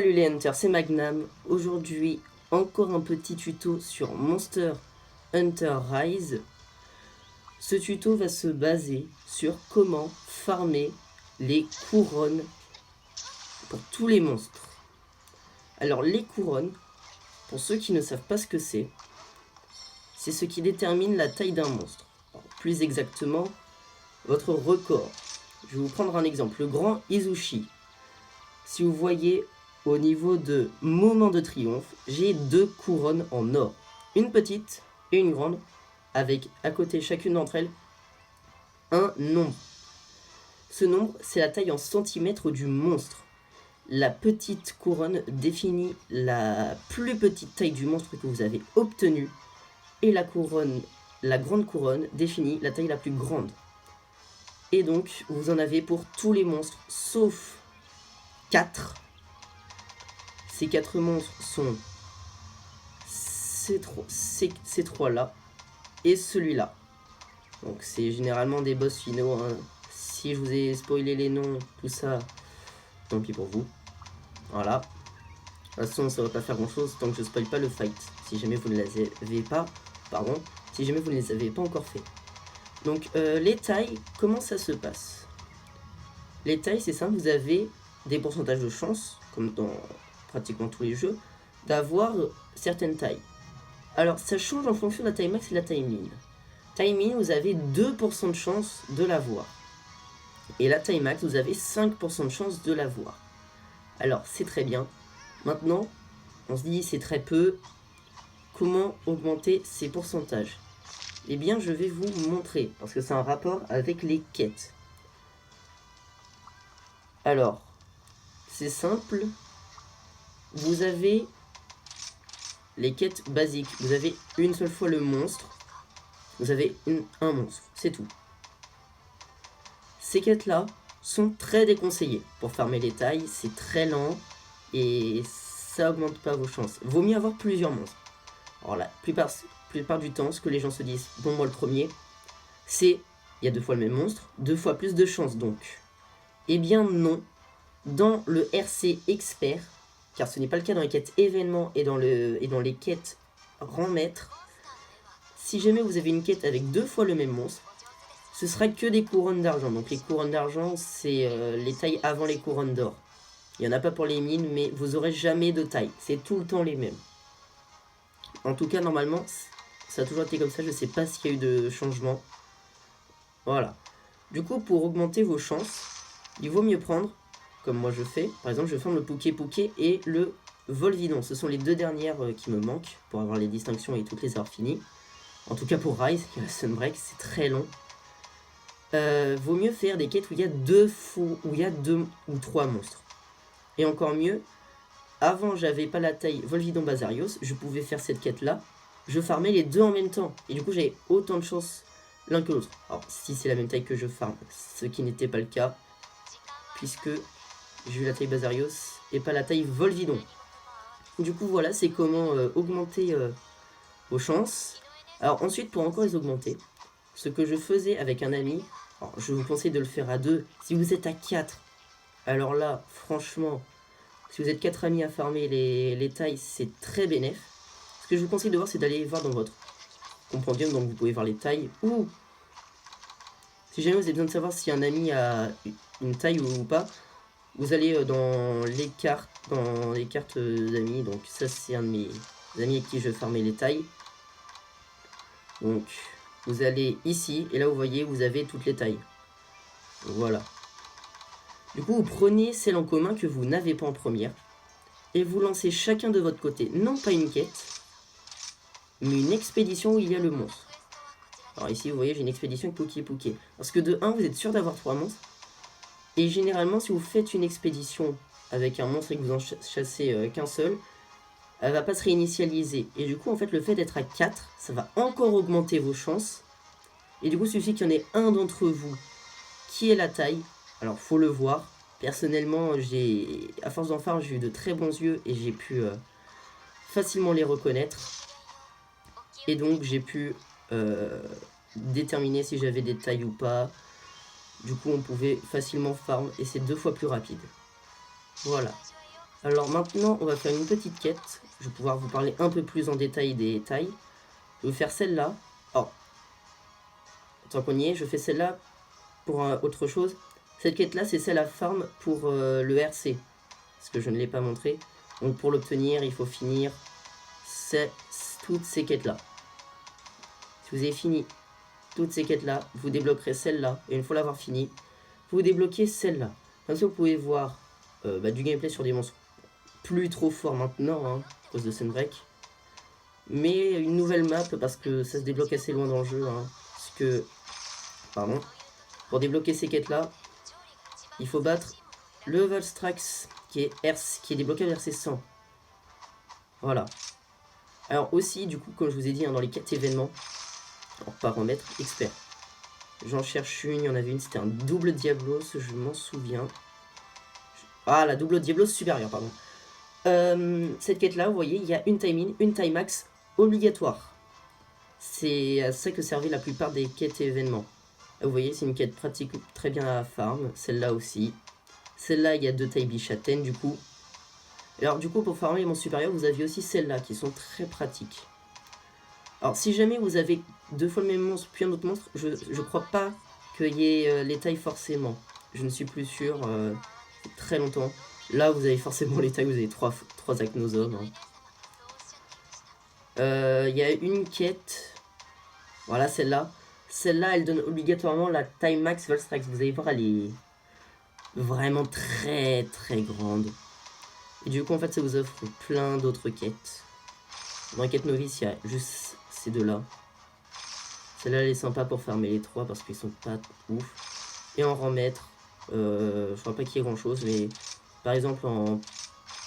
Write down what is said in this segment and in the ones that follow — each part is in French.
Salut les hunters, c'est Magnam. Aujourd'hui, encore un petit tuto sur Monster Hunter Rise. Ce tuto va se baser sur comment farmer les couronnes pour tous les monstres. Alors les couronnes, pour ceux qui ne savent pas ce que c'est ce qui détermine la taille d'un monstre. Alors, plus exactement, votre record. Je vais vous prendre un exemple. Le grand Izuchi. Si vous voyez au niveau de moment de triomphe, j'ai 2 couronnes en or. Une petite et une grande, avec à côté chacune d'entre elles un nombre. Ce nombre, c'est la taille en centimètres du monstre. La petite couronne définit la plus petite taille du monstre que vous avez obtenu. Et la grande couronne définit la taille la plus grande. Et donc, vous en avez pour tous les monstres, sauf 4. Ces 4 monstres sont ces 3 là et celui-là. Donc c'est généralement des boss finaux. Hein. Si je vous ai spoilé les noms, tout ça, tant pis pour vous. Voilà. De toute façon, ça va pas faire grand chose tant que je spoil pas le fight. Si jamais vous ne les avez pas, si jamais vous ne les avez pas encore fait. Donc les tailles, comment ça se passe? Les tailles, c'est simple, vous avez des pourcentages de chance, comme dans pratiquement tous les jeux, d'avoir certaines tailles. Alors ça change en fonction de la taille max et de la taille min. Taille min, vous avez 2% de chance de l'avoir. Et la taille max, vous avez 5% de chance de l'avoir. Alors c'est très bien. Maintenant, on se dit c'est très peu. Comment augmenter ces pourcentages? Eh bien je vais vous montrer, parce que c'est un rapport avec les quêtes. Alors, c'est simple. Vous avez les quêtes basiques. Vous avez une seule fois le monstre. Vous avez un monstre, c'est tout. Ces quêtes-là sont très déconseillées. Pour farmer les tailles, c'est très lent et ça augmente pas vos chances. Vaut mieux avoir plusieurs monstres. Alors la plupart du temps, ce que les gens se disent, bon moi le premier, c'est il y a 2 fois le même monstre, 2 fois plus de chances donc. Eh bien non, dans le RC expert, car ce n'est pas le cas dans les quêtes événements et dans les quêtes rang maître, si jamais vous avez une quête avec 2 fois le même monstre, ce sera que des couronnes d'argent. Donc les couronnes d'argent, c'est les tailles avant les couronnes d'or. Il n'y en a pas pour les mines, mais vous aurez jamais de taille. C'est tout le temps les mêmes. En tout cas, normalement, ça a toujours été comme ça. Je ne sais pas s'il y a eu de changement. Voilà. Du coup, pour augmenter vos chances, il vaut mieux prendre, comme moi je fais. Par exemple, je forme le Pouké Pouké et le Volvidon. Ce sont les 2 dernières qui me manquent pour avoir les distinctions et toutes les avoir finies. En tout cas pour Rise, il y a Sunbreak, c'est très long. Vaut mieux faire des quêtes où il y a 2 ou 3 monstres. Et encore mieux, avant j'avais pas la taille Volvidon Bazarios, je pouvais faire cette quête là, je farmais les 2 en même temps. Et du coup j'avais autant de chance l'un que l'autre. Alors si c'est la même taille que je farme, ce qui n'était pas le cas, puisque j'ai eu la taille Bazarios et pas la taille Volvidon. Du coup voilà, c'est comment augmenter vos chances. Alors ensuite, pour encore les augmenter, ce que je faisais avec un ami, alors, je vous conseille de le faire à 2. Si vous êtes à 4, alors là, franchement, si vous êtes 4 amis à farmer les tailles, c'est très bénéf. Ce que je vous conseille de voir, c'est d'aller voir dans votre compendium, donc vous pouvez voir les tailles. Ou, si jamais vous avez besoin de savoir si un ami a une taille ou pas, vous allez dans les cartes d'amis. Donc ça, c'est un de mes amis avec qui je farmais les tailles. Donc, vous allez ici, et là vous voyez, vous avez toutes les tailles. Voilà. Du coup, vous prenez celle en commun que vous n'avez pas en première, et vous lancez chacun de votre côté, non pas une quête, mais une expédition où il y a le monstre. Alors ici, vous voyez, j'ai une expédition avec Pouké Pouké. Parce que de 1, vous êtes sûr d'avoir 3 monstres, et généralement, si vous faites une expédition avec un monstre et que vous en chassez qu'un seul, elle va pas se réinitialiser. Et du coup, en fait, le fait d'être à 4, ça va encore augmenter vos chances. Et du coup, il suffit qu'il y en ait un d'entre vous qui ait la taille. Alors, faut le voir. Personnellement, à force d'en faire, j'ai eu de très bons yeux et j'ai pu facilement les reconnaître. Et donc, j'ai pu déterminer si j'avais des tailles ou pas. Du coup, on pouvait facilement farm et c'est 2 fois plus rapide. Voilà. Alors maintenant, on va faire une petite quête. Je vais pouvoir vous parler un peu plus en détail des tailles. Je vais faire celle-là. Oh, tant qu'on y est, je fais celle-là pour autre chose. Cette quête-là, c'est celle à farm pour le RC. Parce que je ne l'ai pas montré. Donc pour l'obtenir, il faut finir toutes ces quêtes-là. Si vous avez fini toutes ces quêtes-là, vous débloquerez celle-là. Et une fois l'avoir fini, vous débloquez celle-là. Comme ça, vous pouvez voir du gameplay sur des monstres plus trop forts maintenant, hein, à cause de Sunbreak. Mais une nouvelle map, parce que ça se débloque assez loin dans le jeu. Hein, parce que, pardon, pour débloquer ces quêtes-là, il faut battre le Volstrax qui est débloqué à RC 100. Voilà. Alors aussi, du coup, comme je vous ai dit, hein, dans les 4 événements, en paramètres expert. J'en cherche une, il y en avait une, c'était un double Diablos, je m'en souviens. Ah, la double Diablos supérieure, pardon. Cette quête-là, vous voyez, il y a une time in, une time max obligatoire. C'est à ça que servaient la plupart des quêtes et événements. Vous voyez, c'est une quête pratique très bien à farm, celle-là aussi. Celle-là, il y a 2 tailles bichataines, du coup. Alors, du coup, pour farmer mon supérieur, vous aviez aussi celles-là, qui sont très pratiques. Alors, si jamais vous avez 2 fois le même monstre, puis un autre monstre, je crois pas qu'il y ait les tailles forcément. Je ne suis plus sûr, c'est très longtemps. Là, vous avez forcément les tailles, vous avez 3 acnosomes. Il y a une quête. Voilà, celle-là. Celle-là, elle donne obligatoirement la taille max Volstrax. Vous allez voir, elle est vraiment très très grande. Et du coup, en fait, ça vous offre plein d'autres quêtes. Dans la quête novice, il y a juste ces deux-là. Celle-là, elle est sympa pour farmer les 3 parce qu'ils sont pas ouf. Et en rang maître, je crois pas qu'il y ait grand-chose, mais par exemple, en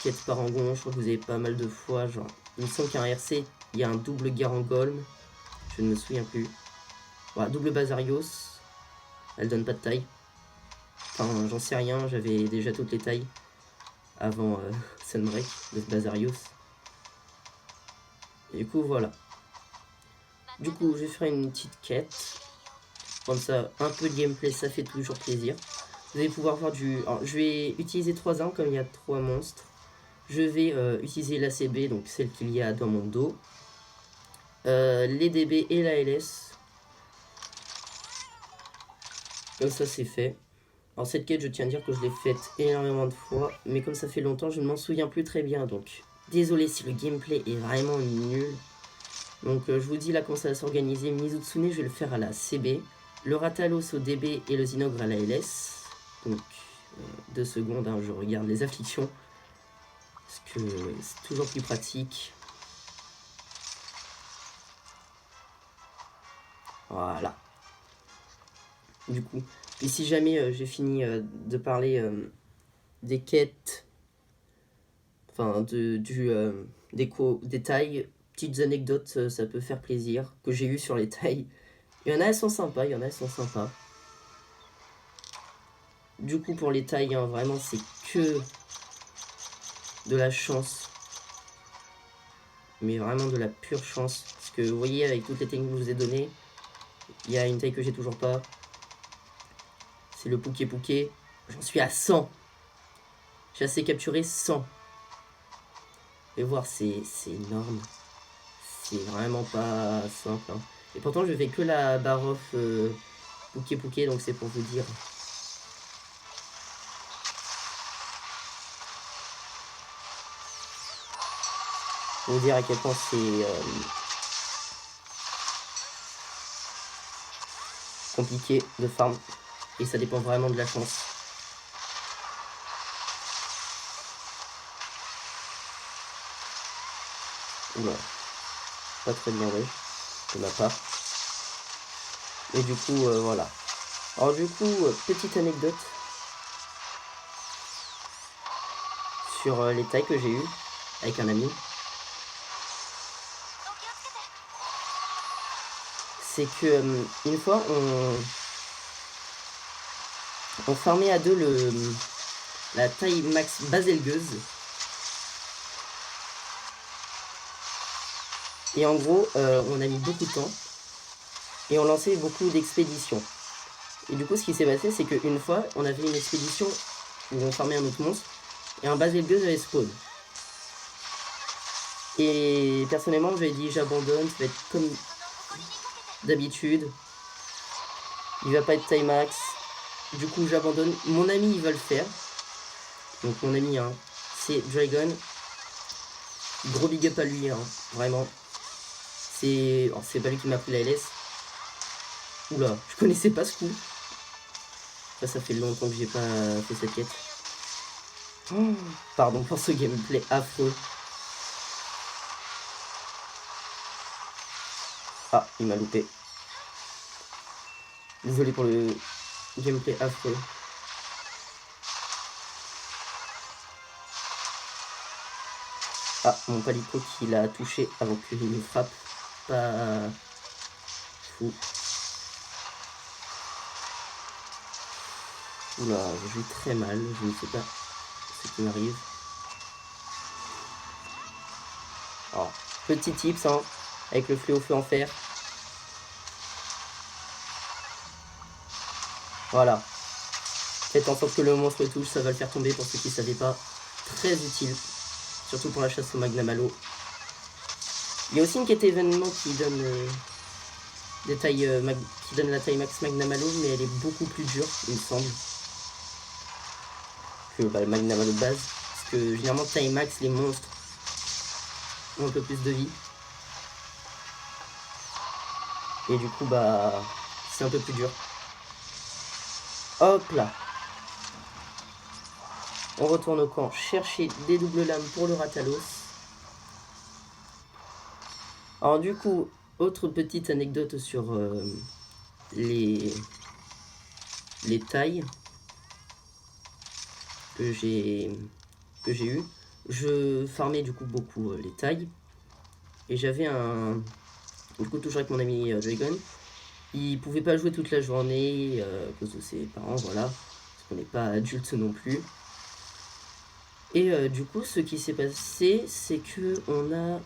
quête parangon, je crois que vous avez pas mal de fois, genre, il me semble qu'un RC, il y a un double Garangolm, je ne me souviens plus. Voilà, double Bazarios, elle donne pas de taille. Enfin, j'en sais rien, j'avais déjà toutes les tailles avant Sunbreak de Bazarios. Et du coup, voilà. Du coup, je vais faire une petite quête. Comme ça, un peu de gameplay, ça fait toujours plaisir. Vous allez pouvoir voir du... Alors, je vais utiliser 3 armes comme il y a 3 monstres. Je vais utiliser l'ACB, donc celle qu'il y a dans mon dos. Les DB et la LS. Comme ça, c'est fait. Alors cette quête, je tiens à dire que je l'ai faite énormément de fois. Mais comme ça fait longtemps, je ne m'en souviens plus très bien. Donc, désolé si le gameplay est vraiment nul. Donc, je vous dis là comment ça va s'organiser. Mizutsune, je vais le faire à la CB. Le Ratalos au DB et le Zinogre à la LS. Donc, 2 secondes, hein, je regarde les afflictions. Parce que c'est toujours plus pratique. Voilà. Du coup, et si jamais j'ai fini de parler des quêtes, enfin des tailles, petites anecdotes, ça peut faire plaisir, que j'ai eu sur les tailles. Il y en a, elles sont sympas, il y en a, elles sont sympas. Du coup, pour les tailles, hein, vraiment, c'est que de la chance. Mais vraiment de la pure chance. Parce que vous voyez, avec toutes les techniques que je vous ai données, il y a une taille que j'ai toujours pas. C'est le Pouké Pouké. J'en suis à 100. J'ai assez capturé 100. Et voir, c'est énorme. C'est vraiment pas simple. Hein. Et pourtant, je fais que la barre off Pouké Pouké, donc c'est pour vous dire. Pour vous dire à quel point c'est compliqué de farm. Et ça dépend vraiment de la chance. Oula. Pas très bien, ouais. De ma part. Et du coup, voilà. Alors du coup, petite anecdote. Sur les tailles que j'ai eues avec un ami. C'est que une fois, on farmait à 2 la taille max baselgueuse. Et en gros, on a mis beaucoup de temps. Et on lançait beaucoup d'expéditions. Et du coup, ce qui s'est passé, c'est qu'une fois, on avait une expédition où on farmait un autre monstre. Et en bas Elgue, j'avais spawn. Et personnellement, j'avais dit j'abandonne, ça va être comme d'habitude. Il va pas être time max. Du coup, j'abandonne. Mon ami, il va le faire. Donc, mon ami, hein, c'est Dragon. Gros big up à lui, hein, vraiment. C'est pas lui qui m'a pris la LS. Oula, je connaissais pas ce coup. Ça fait longtemps que j'ai pas fait cette quête. Oh, pardon pour ce gameplay affreux. Ah, il m'a loupé. Désolé pour le gameplay affreux. Ah, mon palico qui l'a touché avant qu'il me frappe. Pas fou. Oula, je joue très mal, je ne sais pas ce qui m'arrive. Oh, petit tips, hein, avec le fléau feu en fer. Voilà. Faites en sorte que le monstre touche, ça va le faire tomber pour ceux qui ne savaient pas. Très utile, surtout pour la chasse au Magnum Halo. Il y a aussi une quête événement qui donne des tailles, qui donne la taille max Magnum Halo, mais elle est beaucoup plus dure, il me semble, que le Magnum Halo de base. Parce que généralement, taille max, les monstres ont un peu plus de vie. Et du coup, bah, c'est un peu plus dur. Hop là. On retourne au camp, chercher des doubles lames pour le Ratalos. Alors du coup, autre petite anecdote sur les tailles que j'ai eu. Je farmais du coup beaucoup les tailles. Et j'avais du coup toujours avec mon ami Dragon. Il pouvait pas jouer toute la journée à cause de ses parents, voilà. Parce qu'on n'est pas adulte non plus. Et du coup, ce qui s'est passé, c'est que on a...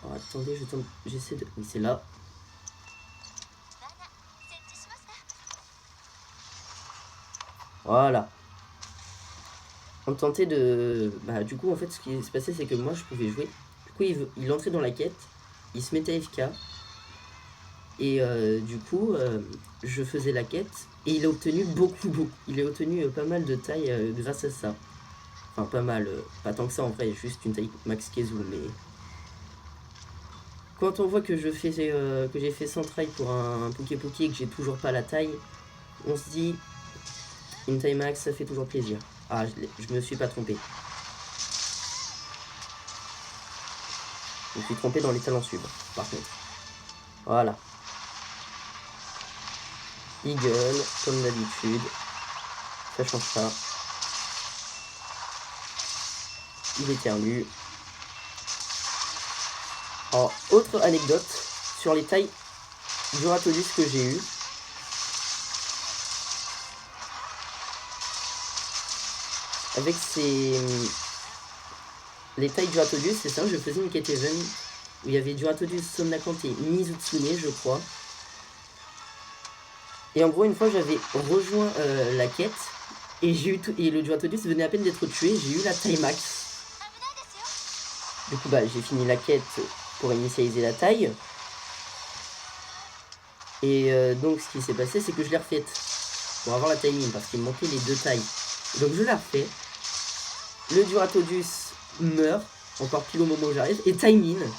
Oh, attendez, j'essaie de... Oui, c'est là. Voilà. On tentait de... Bah, du coup, en fait, ce qui s'est passé, c'est que moi, je pouvais jouer. Du coup, il entrait dans la quête. Il se mettait AFK. Et du coup, je faisais la quête. Et il a obtenu beaucoup. Il a obtenu pas mal de tailles grâce à ça. Enfin, pas mal. Pas tant que ça, en vrai. Juste une taille max Kezu, mais... Quand on voit que j'ai fait 100 try pour un Poké et que j'ai toujours pas la taille, on se dit, une taille max, ça fait toujours plaisir. Ah, je me suis pas trompé. Je me suis trompé dans les talents sub, par contre. Voilà. Eagle, comme d'habitude. Ça change pas. Il éternue. Alors, autre anecdote sur les tailles du Ratolus que j'ai eu. Avec les tailles du Ratolus, c'est ça, je faisais une quête event où il y avait du Ratolus Somnacante et Mizutsune, je crois. Et en gros, une fois, j'avais rejoint la quête et le Duratodus venait à peine d'être tué, j'ai eu la taille max. Du coup, bah, j'ai fini la quête pour initialiser la taille. Et donc, ce qui s'est passé, c'est que je l'ai refaite pour avoir la taille mine parce qu'il me manquait les deux tailles. Donc, je l'ai refait. Le Duratodus meurt, encore pile au moment où j'arrive, et taille mine.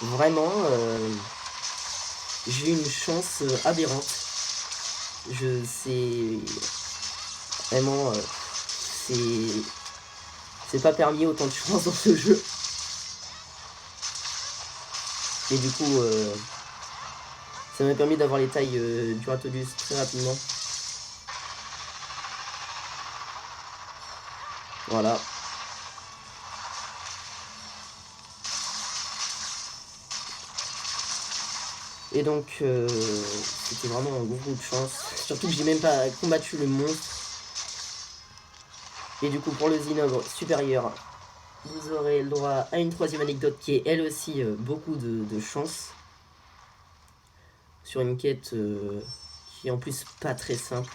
Vraiment, j'ai une chance aberrante. Je sais vraiment, c'est pas permis autant de chance dans ce jeu. Et du coup, ça m'a permis d'avoir les tailles du Ratolus très rapidement. Voilà. Et donc, c'était vraiment un gros coup de chance. Surtout que j'ai même pas combattu le monstre. Et du coup, pour le Zinogre supérieur, vous aurez le droit à une troisième anecdote qui est elle aussi beaucoup de chance. Sur une quête qui est en plus pas très simple.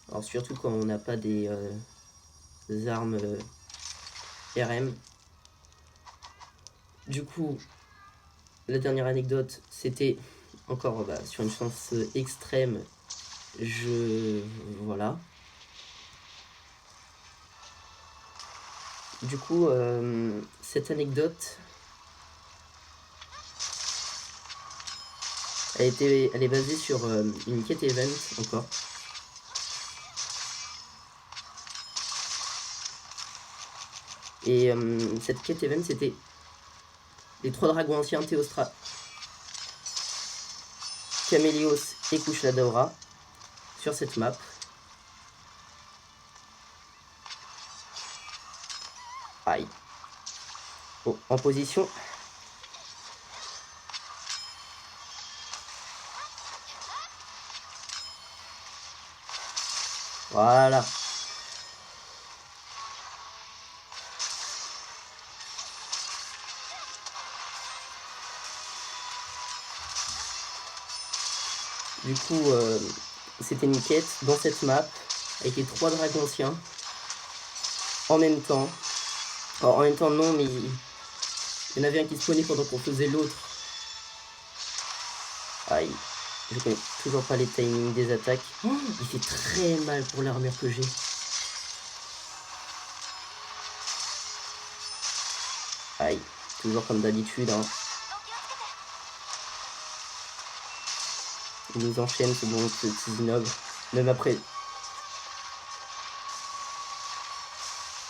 Alors surtout quand on n'a pas des armes RM. Du coup, la dernière anecdote, c'était encore sur une chance extrême. Voilà. Du coup, cette anecdote, elle est basée sur une quête event encore. Et cette quête event, c'était les 3 dragons anciens, Théostra, Camélios et Kushladaora sur cette map. Aïe. Oh, en position. Voilà. Du coup, c'était une quête dans cette map avec les 3 dragons anciens en même temps. Alors, en même temps, non, mais il y en avait un qui spawnait pendant qu'on faisait l'autre. Aïe. Je connais toujours pas les timings des attaques. Oh, il fait très mal pour l'armure que j'ai. Aïe. Toujours comme d'habitude. Hein. Il nous enchaîne, ce bon petit Zinob. Même après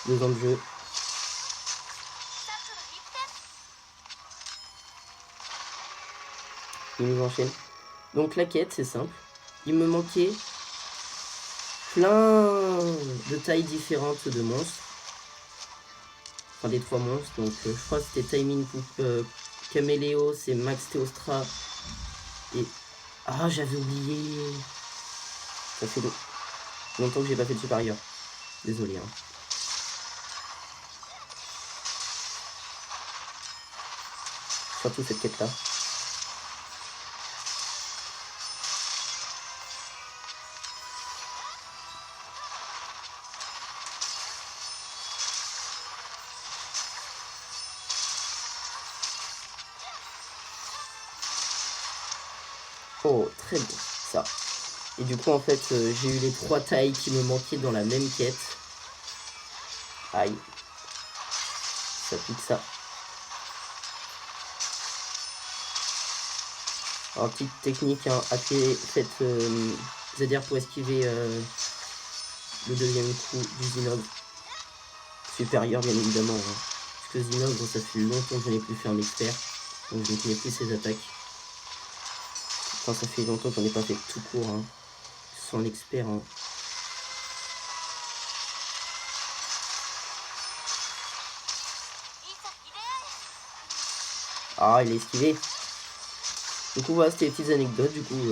2 ans de jeu. Il nous enchaîne. Donc la quête, c'est simple. Il me manquait plein de tailles différentes de monstres. Enfin, des 3 monstres. Donc je crois que c'était Timing Caméléos et Max Théostra. Et... Ah, j'avais oublié. Ça fait longtemps que j'ai pas fait de supérieur. Désolé. Hein. Surtout cette quête-là. Oh, très beau, ça. Et du coup, en fait, j'ai eu les 3 tailles qui me manquaient dans la même quête. Aïe. Ça pique ça. Alors, petite technique, hein, faites ZR pour esquiver le deuxième coup du Zinogre. Supérieur, bien évidemment. Hein. Parce que Zinogre, ça fait longtemps que je n'ai plus fait un expert. Donc je ne connais plus ses attaques. Enfin, ça fait longtemps qu'on n'ai pas fait tout court. Hein. Sans l'expert. Hein. Ah, il est esquivé. Du coup, voilà, c'était les petites anecdotes. Du coup,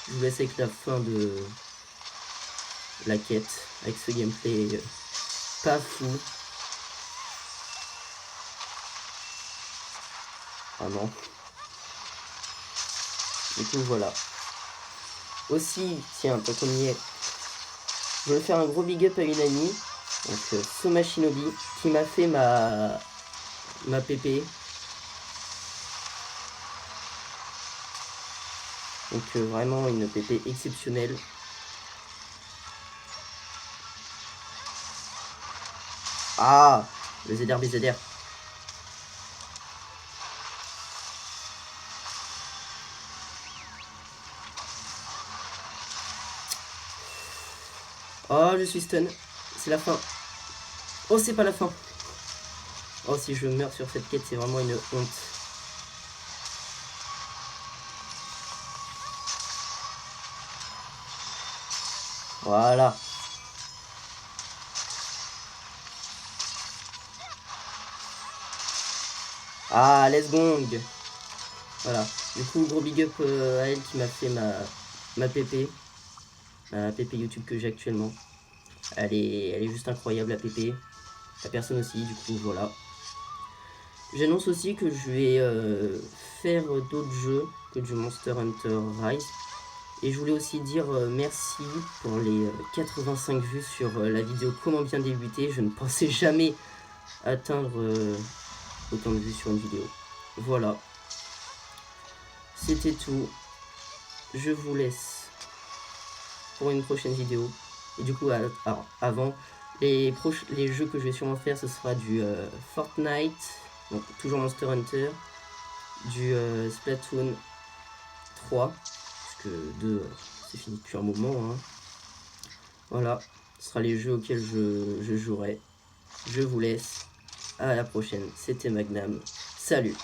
je vous laisse avec la fin de la quête. Avec ce gameplay pas fou. Ah non. Du coup, voilà. Aussi, tiens, tant qu'on y est, je veux faire un gros big up à une amie, donc Soma Shinobi, qui m'a fait ma PP. Donc vraiment une PP exceptionnelle. Ah, le ZR BZR. Oh, je suis stun. C'est la fin. Oh, c'est pas la fin. Oh, si je meurs sur cette quête, c'est vraiment une honte. Voilà. Ah, let's gong. Voilà. Du coup, gros big up à elle qui m'a fait ma PP. Ma PP YouTube que j'ai actuellement. Elle est juste incroyable, la PP. La personne aussi, du coup, voilà. J'annonce aussi que je vais faire d'autres jeux que du Monster Hunter Rise. Et je voulais aussi dire merci pour les 85 vues sur la vidéo comment bien débuter. Je ne pensais jamais atteindre autant de vues sur une vidéo. Voilà. C'était tout. Je vous laisse pour une prochaine vidéo. Et du coup, alors, avant, les jeux que je vais sûrement faire, ce sera du Fortnite, donc toujours Monster Hunter, du Splatoon 3, parce que 2, c'est fini depuis un moment. Hein. Voilà, ce sera les jeux auxquels je jouerai. Je vous laisse. À la prochaine. C'était Magnam. Salut.